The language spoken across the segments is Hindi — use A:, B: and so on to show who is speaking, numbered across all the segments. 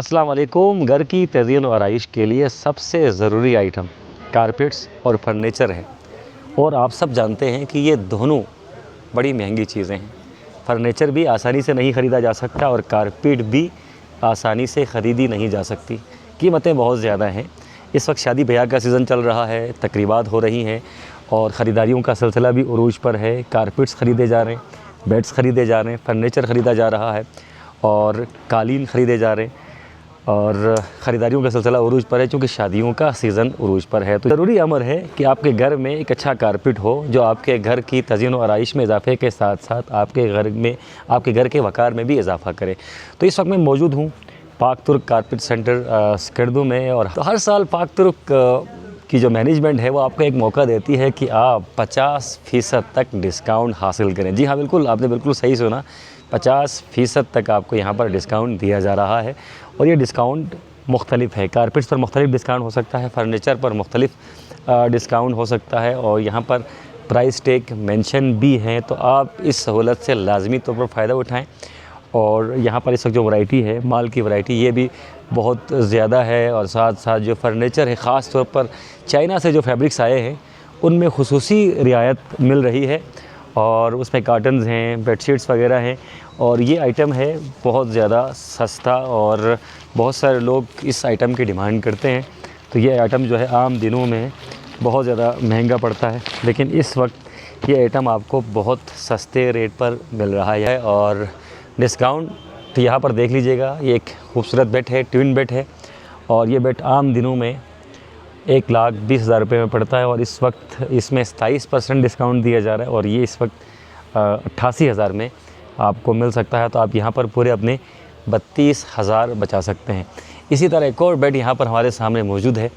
A: अस्सलाम वालेकुम। घर की तज़ीन और आराइश के लिए सबसे ज़रूरी आइटम कारपेट्स और फर्नीचर है। और आप सब जानते हैं कि ये दोनों बड़ी महंगी चीज़ें हैं। फर्नीचर भी आसानी से नहीं ख़रीदा जा सकता और कारपेट भी आसानी से ख़रीदी नहीं जा सकती। कीमतें बहुत ज़्यादा हैं। इस वक्त शादी ब्याह का सीज़न चल रहा है, तकरीबात हो रही हैं और ख़रीदारियों का सिलसिला भी उरूज पर है। कारपेट्स ख़रीदे जा रहे हैं, बेड्स ख़रीदे जा रहे हैं, फर्नीचर ख़रीदा जा रहा है और कालीन ख़रीदे जा रहे हैं और ख़रीदारियों का सिलसिला उरूज पर है, चूँकि शादियों का सीज़न उरूज पर है। तो ज़रूरी अमर है कि आपके घर में एक अच्छा कारपेट हो जो आपके घर की तज़ीन और आराइश में इजाफ़े के साथ साथ आपके घर के वक़ार में भी इजाफ़ा करे। तो इस वक्त मैं मौजूद हूँ पाक तुर्क कारपेट सेंटर स्कर्दू में। और तो हर साल पाक तुर्क की जो मैनेजमेंट है वो आपको एक मौका देती है कि आप 50% तक डिस्काउंट हासिल करें। जी हाँ, बिल्कुल, आपने बिल्कुल सही सुना, 50% तक आपको यहाँ पर डिस्काउंट दिया जा रहा है। और ये डिस्काउंट मुख्तलिफ है। कारपेट्स पर मुख्तलिफ डिस्काउंट हो सकता है, फर्नीचर पर मुख्तलिफ डिस्काउंट हो सकता है और यहाँ पर प्राइस टैग मेंशन भी हैं। तो आप इस सहूलत से लाजमी तौर पर फ़ायदा उठाएँ। और यहाँ पर इस वक्त जो वैरायटी है, माल की वैरायटी, ये भी बहुत ज़्यादा है। और साथ साथ जो फर्नीचर है, ख़ास तौर पर चाइना से जो फैब्रिक्स आए हैं उनमें खुसूसी रियायत मिल रही है और उसमें कार्टन्स हैं, बेडशीट्स वगैरह हैं। और ये आइटम है बहुत ज़्यादा सस्ता और बहुत सारे लोग इस आइटम की डिमांड करते हैं। तो ये आइटम जो है आम दिनों में बहुत ज़्यादा महंगा पड़ता है, लेकिन इस वक्त ये आइटम आपको बहुत सस्ते रेट पर मिल रहा है। और डिस्काउंट तो यहाँ पर देख लीजिएगा। ये एक खूबसूरत बेड है, ट्विन बेड है और ये बेड आम दिनों में 1,20,000 रुपये में पड़ता है और इस वक्त इसमें 27% डिस्काउंट दिया जा रहा है और ये इस वक्त 88,000 में आपको मिल सकता है। तो आप यहाँ पर पूरे अपने 32,000 बचा सकते हैं। इसी तरह एक और बेड यहाँ पर हमारे सामने मौजूद है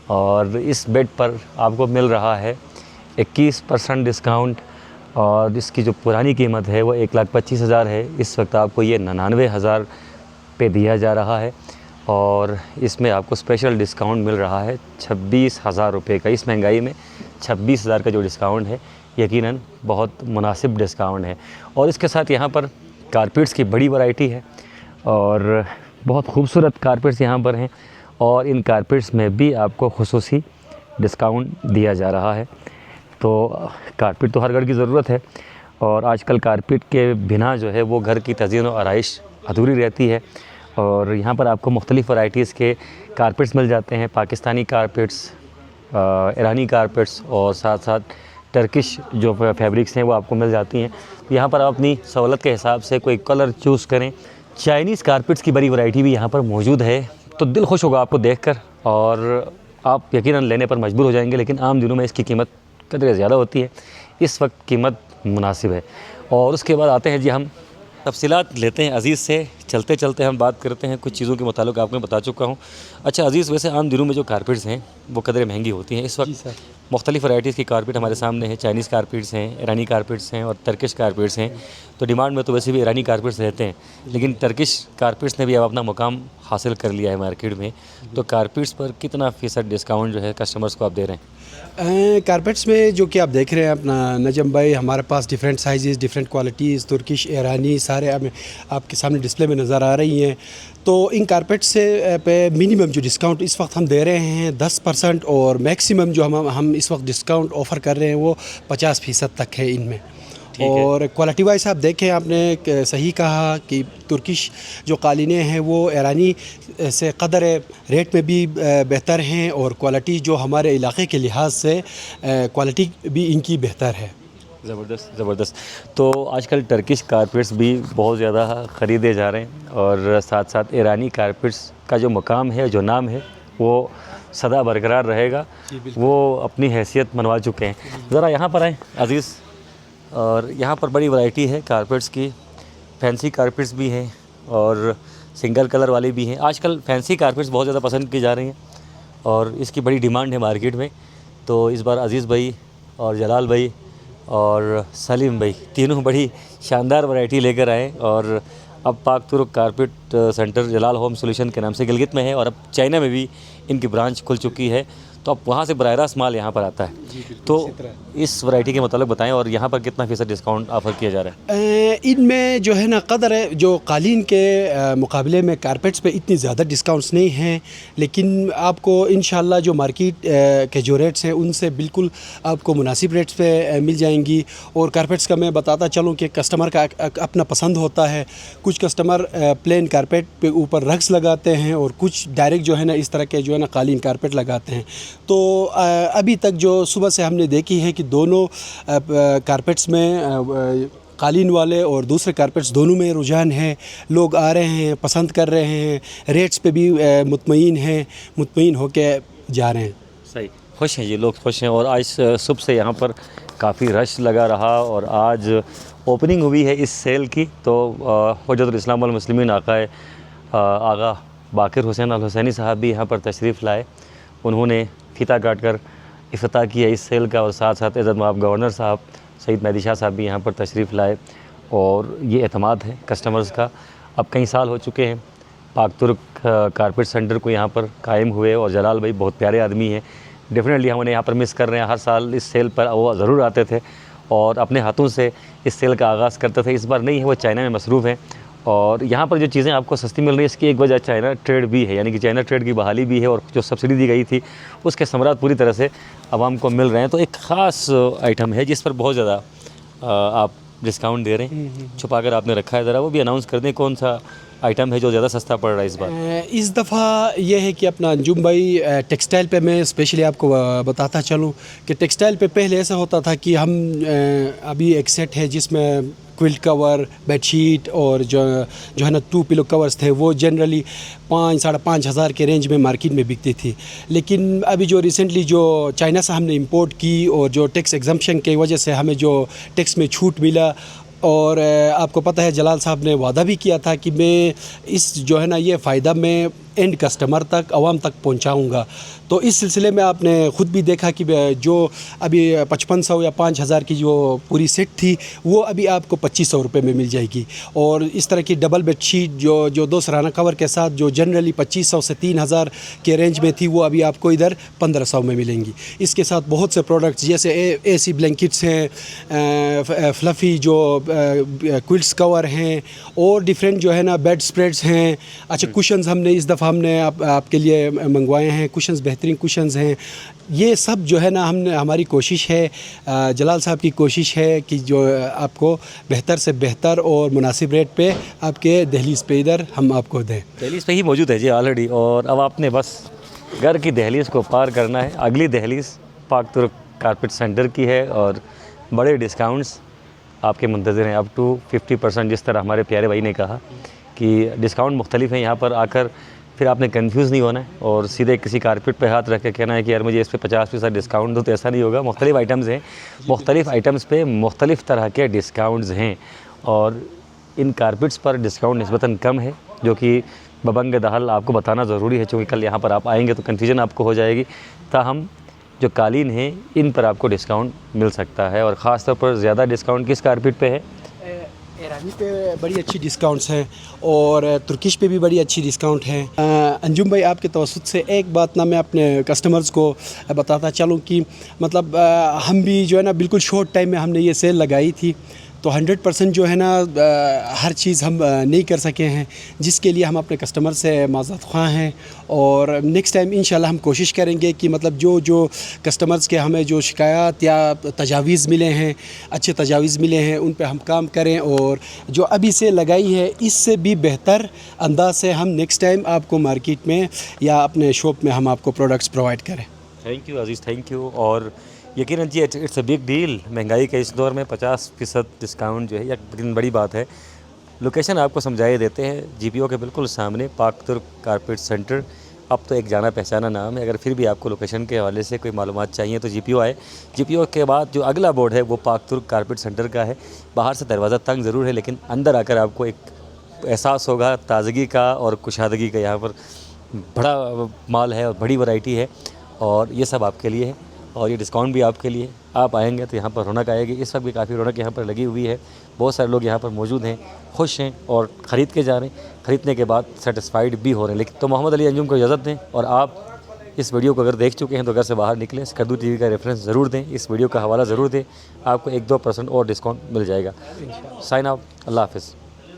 A: और इस बेड पर आपको मिल रहा है 21% डिस्काउंट और इसकी जो पुरानी कीमत है वो 1,25,000 है। इस वक्त आपको ये 99,000 पे दिया जा रहा है और इसमें आपको स्पेशल डिस्काउंट मिल रहा है 26,000 रुपये का। इस महंगाई में 26,000 का जो डिस्काउंट है यकीनन बहुत मुनासिब डिस्काउंट है। और इसके साथ यहाँ पर कारपेट्स की बड़ी वैरायटी है और बहुत खूबसूरत कारपेट्स यहाँ पर हैं और इन कारपेट्स में भी आपको खुसूसी डिस्काउंट दिया जा रहा है। तो कारपेट तो हर घर की ज़रूरत है और आजकल कारपेट के बिना जो है वो घर की तज़ीन और आराइश अधूरी रहती है। और यहाँ पर आपको मुख्तलिफ़ वैराइटीज़ के कारपेट्स मिल जाते हैं, पाकिस्तानी कारपेट्स, ईरानी कारपेट्स और साथ साथ टर्किश जो फैब्रिक्स हैं वो आपको मिल जाती हैं। तो यहाँ पर आप अपनी सहूलत के हिसाब से कोई कलर चूज़ करें। चाइनीज़ कारपेट्स की बड़ी वैरायटी भी यहाँ पर मौजूद है। तो दिल खुश होगा आपको देखकर और आप यकीनन लेने पर मजबूर हो जाएंगे, लेकिन आम दिनों में इसकी कीमत कदर ज़्यादा होती है। इस वक्त कीमत मुनासिब है। और उसके बाद आते हैं जी, हम तफसीलात लेते हैं अज़ीज़ से। चलते चलते हम बात करते हैं कुछ चीज़ों के मुतालिक। आपको बता चुका हूँ। अच्छा अज़ीज़, वैसे आम दिनों में जो कारपेट्स हैं वो कदर महंगी होती हैं। इस वक्त मुख्तलिफ़ वैराइटीज़ की कारपेट हमारे सामने हैं। चाइनीज़ कारपेट्स हैं, ईरानी कारपेट्स हैं और टर्किश कारपेट्स हैं। तो डिमांड में तो वैसे भी ईरानी कारपेट्स रहते हैं, लेकिन टर्किश कारपेट्स ने भी अब अपना मुकाम हासिल कर लिया है मार्केट में। तो कारपेट्स पर कितना फ़ीसद डिस्काउंट जो है कस्टमर्स को आप दे रहे हैं?
B: कारपेट्स में जो कि आप देख रहे हैं अपना नजम भाई, हमारे पास different size, different qualities, Turkish, ईरानी सारे आपके सामने डिस्प्ले में नज़र आ रही हैं। तो इन कारपेट से पे मिनिमम जो डिस्काउंट इस वक्त हम दे रहे हैं 10% और मैक्सिमम जो हम इस वक्त डिस्काउंट ऑफ़र कर रहे हैं वो 50% तक है इनमें। और क्वालिटी वाइज आप देखें, आपने सही कहा कि तुर्किश जो कालीनें हैं वो ईरानी से कदर रेट में भी बेहतर हैं और क्वालिटी जो हमारे इलाके के लिहाज से क्वालिटी भी इनकी बेहतर है।
A: ज़बरदस्त। तो आजकल टर्किश कारपेट्स भी बहुत ज़्यादा ख़रीदे जा रहे हैं और साथ साथ ईरानी कारपेट्स का जो मकाम है, जो नाम है, वो सदा बरकरार रहेगा। वो अपनी हैसियत मनवा चुके हैं। ज़रा यहाँ पर आएँ अज़ीज़। और यहाँ पर बड़ी वैरायटी है कारपेट्स की। फैंसी कारपेट्स भी हैं और सिंगल कलर वाले भी हैं। आजकल फैंसी कारपेट्स बहुत ज़्यादा पसंद की जा रही हैं और इसकी बड़ी डिमांड है मार्केट में। तो इस बार अज़ीज़ भाई और जलाल भाई और सलीम भाई तीनों बड़ी शानदार वैरायटी लेकर आए और अब पाक तुर्क कारपेट सेंटर जलाल होम सॉल्यूशन के नाम से गिलगित में है और अब चाइना में भी इनकी ब्रांच खुल चुकी है। तो अब वहाँ से बराह रास्त माल यहाँ पर आता है। तो इस वैरायटी के मतलब बताएं और यहाँ पर कितना फ़ीसद डिस्काउंट ऑफ़र किया जा रहा है?
B: इनमें जो है ना कदर है, जो कालीन के मुकाबले में कारपेट्स पे इतनी ज़्यादा डिस्काउंट्स नहीं हैं, लेकिन आपको इंशाल्लाह जो मार्केट के जो रेट्स हैं उनसे बिल्कुल आपको मुनासिब रेट्स पे मिल जाएंगी। और कारपेट्स का मैं बताता चलूँ कि कस्टमर का अपना पसंद होता है। कुछ कस्टमर प्लेन कारपेट पे ऊपर रग्स लगाते हैं और कुछ डायरेक्ट जो है ना इस तरह के जो है ना कालीन कारपेट लगाते हैं। तो अभी तक जो सुबह से हमने देखी है कि दोनों कारपेट्स में कालीन वाले और दूसरे कारपेट्स दोनों में रुझान है। लोग आ रहे हैं, पसंद कर रहे हैं, रेट्स पे भी मुतमईन होके जा रहे हैं।
A: सही, खुश हैं जी, लोग खुश हैं। और आज सुबह से यहाँ पर काफ़ी रश लगा रहा और आज ओपनिंग हुई है इस सेल की। तो हुज्जतुल इस्लाम वल मुस्लिमीन आगा बाकिर हुसैन अल हुसैनी साहब भी यहाँ पर तशरीफ़ लाए। उन्होंने फीता काट कर इफ्तिताह किया इस सेल का और साथ साथ इज़्ज़त माब गवर्नर साहब सईद मेहदी शाह साहब भी यहाँ पर तशरीफ़ लाए। और ये एतमाद है कस्टमर्स का। अब कई साल हो चुके हैं पाक तुर्क कारपेट सेंटर को यहाँ पर कायम हुए और जलाल भाई बहुत प्यारे आदमी हैं। डेफिनेटली हम उन्हें यहाँ पर मिस कर रहे हैं। हर साल इस सेल पर वो ज़रूर आते थे और अपने हाथों से इस सेल का आगाज़ करते थे। इस बार नहीं है, वो चाइना में मसरूफ़ हैं। और यहाँ पर जो चीज़ें आपको सस्ती मिल रही है इसकी एक वजह चाइना ट्रेड भी है, यानी कि चाइना ट्रेड की बहाली भी है और जो सब्सिडी दी गई थी उसके समरात पूरी तरह से आवाम को मिल रहे हैं। तो एक ख़ास आइटम है जिस पर बहुत ज़्यादा आप डिस्काउंट दे रहे हैं, छुपा कर आपने रखा है। ज़रा वो भी अनाउंस कर दें कौन सा आइटम है जो ज़्यादा सस्ता पड़ रहा है इस बार?
B: इस दफ़ा ये है कि अपना अंजुम भाई टेक्सटाइल पे मैं स्पेशली आपको बताता चलूँ कि टेक्सटाइल पे पहले ऐसा होता था कि हम अभी एक सेट है जिसमें क्विल्ट कवर, बेडशीट और जो है ना 2 पिलो कवर्स थे, वो जनरली 5-5.5 हज़ार के रेंज में मार्केट में बिकती थी। लेकिन अभी जो रिसेंटली जो चाइना से हमने इंपोर्ट की और जो टैक्स एग्जम्पशन की वजह से हमें जो टैक्स में छूट मिला, और आपको पता है जलाल साहब ने वादा भी किया था कि मैं इस जो है ना ये फ़ायदा मैं एंड कस्टमर तक, आवाम तक पहुंचाऊंगा। तो इस सिलसिले में आपने ख़ुद भी देखा कि जो अभी 5500 या 5000 की जो पूरी सेट थी वो अभी आपको 2500 रुपये में मिल जाएगी। और इस तरह की डबल बेडशीट जो 2 सराहना कवर के साथ जो जनरली 2500 से 3000 के रेंज में थी वो अभी आपको इधर 1500 में मिलेंगी। इसके साथ बहुत से प्रोडक्ट्स जैसे एसी ब्लैंकेट्स हैं, फ्लफ़ी जो क्विल्ट्स कवर हैं और डिफरेंट जो है ना बेड स्प्रेड्स हैं। अच्छा, कुशन्स हमने इस दफ़ा हमने आपके लिए मंगवाए हैं, कुशन्स बेहतरीन कुशन्स हैं। ये सब जो है ना हमारी कोशिश है, जलाल साहब की कोशिश है कि जो आपको बेहतर से बेहतर और मुनासिब रेट पे आपके दहलीज़ पे इधर हम आपको दें।
A: दहलीज़ पे ही मौजूद है जी ऑलरेडी, और अब आपने बस घर की दहलीज़ को पार करना है। अगली दहलीज़ पाक तुर्क कारपेट सेंटर की है और बड़े डिस्काउंट्स आपके मुंतज़िर हैं, अप टू 50%। जिस तरह हमारे प्यारे भाई ने कहा कि डिस्काउंट मुख्तलिफ हैं, यहाँ पर आकर फिर आपने कंफ्यूज नहीं होना है और सीधे किसी कारपेट पे हाथ रख के कहना है कि यार मुझे इस पे 50% डिस्काउंट दो, तो ऐसा नहीं होगा। मुख्तलिफ आइटम्स हैं, मुख्तलिफ आइटम्स पे मुख्तलिफ तरह के डिस्काउंट्स हैं और इन कारपेट्स पर डिस्काउंट निस्बतन कम है, जो कि बबंग दहल आपको बताना ज़रूरी है, क्योंकि कल यहाँ पर आप आएँगे तो कन्फ्यूजन आपको हो जाएगी। ताहम जो कालीन हैं इन पर आपको डिस्काउंट मिल सकता है। और ख़ास तौर पर ज़्यादा डिस्काउंट किस कारपेट पे है?
B: ईरानी पे बड़ी अच्छी डिस्काउंट्स हैं और तुर्किश पे भी बड़ी अच्छी डिस्काउंट है। अंजुम भाई, आपके तवसुत से एक बात ना मैं अपने कस्टमर्स को बताता चलूँ कि मतलब हम भी जो है ना बिल्कुल शॉर्ट टाइम में हमने ये सेल लगाई थी, तो 100% जो है ना हर चीज़ हम नहीं कर सके हैं, जिसके लिए हम अपने कस्टमर से माज़रत ख़्वाह हैं। और नेक्स्ट टाइम इंशाल्लाह हम कोशिश करेंगे कि मतलब जो कस्टमर्स के हमें जो शिकायत या तजावीज़ मिले हैं, अच्छे तजावीज़ मिले हैं, उन पे हम काम करें और जो अभी से लगाई है इससे भी बेहतर अंदाज से हम नेक्स्ट टाइम आपको मार्केट में या अपने शॉप में हम आपको प्रोडक्ट्स प्रोवाइड करें।
A: Thank you Aziz, thank you. और यकीनन जी इट्स अ बिग डील। महंगाई के इस दौर में 50% डिस्काउंट जो है यकीनन बड़ी बात है। लोकेशन आपको समझाए देते हैं, जीपीओ के बिल्कुल सामने पाक तुर्क कारपेट सेंटर। अब तो एक जाना पहचाना नाम है, अगर फिर भी आपको लोकेशन के हवाले से कोई मालूमात चाहिए तो जीपीओ आए। जीपीओ के बाद जो अगला बोर्ड है वो पाक तुर्क कारपेट सेंटर का है। बाहर से दरवाज़ा तंग ज़रूर है, लेकिन अंदर आकर आपको एक एहसास होगा ताज़गी का और कुशादगी का। यहाँ पर बड़ा माल है और बड़ी वैरायटी है और ये सब आपके लिए है और ये डिस्काउंट भी आपके लिए। आप आएंगे तो यहाँ पर रौनक आएगी। इस वक्त भी काफ़ी रौनक यहाँ पर लगी हुई है, बहुत सारे लोग यहाँ पर मौजूद हैं, खुश हैं और ख़रीद के जा रहे हैं, ख़रीदने के बाद सेटिस्फाइड भी हो रहे हैं। लेकिन तो मोहम्मद अली अंजुम को इजाज़त दें और आप इस वीडियो को अगर देख चुके हैं तो घर से बाहर निकलें, स्कर्दू टीवी का रेफरेंस ज़रूर दें, इस वीडियो का हवाला ज़रूर दें, आपको 1-2% और डिस्काउंट मिल जाएगा। साइन आउट, अल्लाह हाफ़िज़।